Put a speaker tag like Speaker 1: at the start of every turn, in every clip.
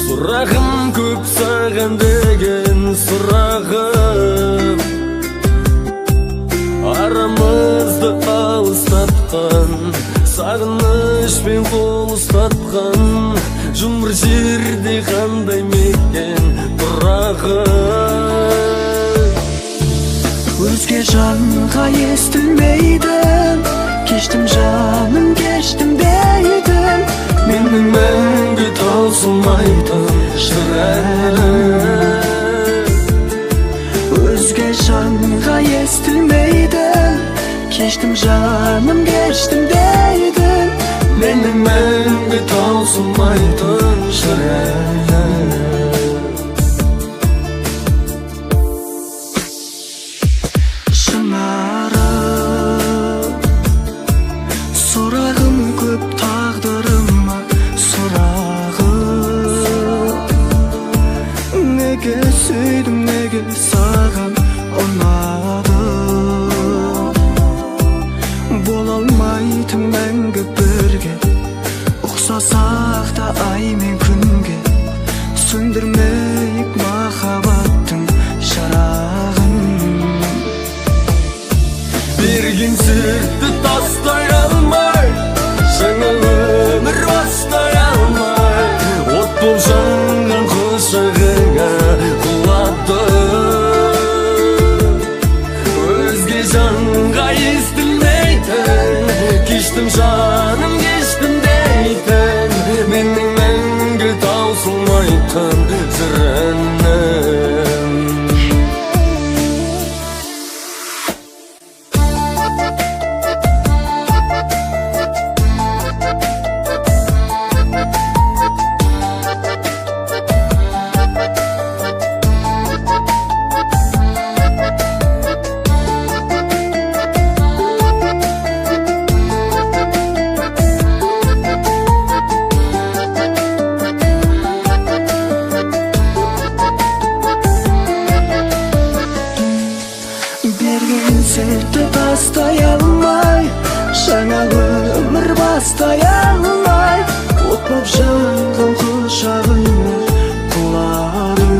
Speaker 1: Сұрағым көп саған деген сұрағым, арамызды алыстатқан, сағынышпен қол ұстатқан, жұмыр жерде қандай мекен тұрағым.
Speaker 2: Өзге жанға естілмейді, кештім жаным, кештім дейдің.
Speaker 1: Менің мәңгі таусылмайтын жыр әнім.
Speaker 2: Өзге жанға естілмейді, кештім жаным, кештім дейдің.
Speaker 1: Менің мәңгі таусылмайтын жыр әнім.
Speaker 2: Сұрағым көп тағдырыма, сұрағым. Неге сүйдім, неге саған ұнадым. Бола алмайтын мәңгі бірге, ұқсасақ та ай мен күнге. Сөндірмейік махаббаттың шарағын.
Speaker 1: Берген сертті тастай алмай, жаңа өмір бастай алмай, от болып жанған құшағыңа құладым. Өзге жанға естілмейтін, кештім жаным, кештім дейтін. Менің мәңгі таусылмайтын жыр әнім.
Speaker 2: Берген сертті тастай алмай, жаңа өмір бастай алмай, от боп жанған құшағыңа құладым.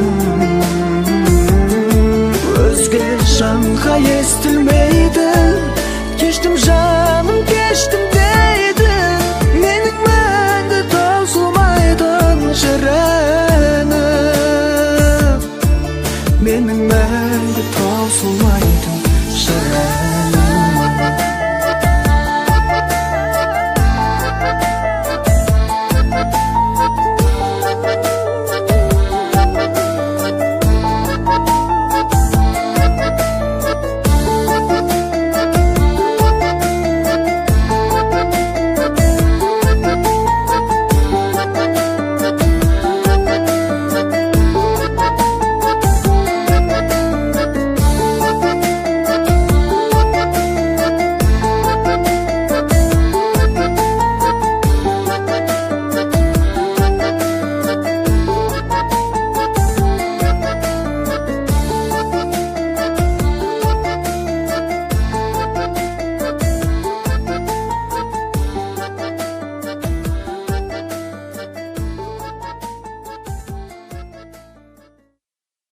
Speaker 2: Өзге жанға естілмейді, кештім жаным, кештім дейдің. Менің мәңгі таусылмайтын жыр әнім. Менің мәңгі таусылмайтын жыр әнім.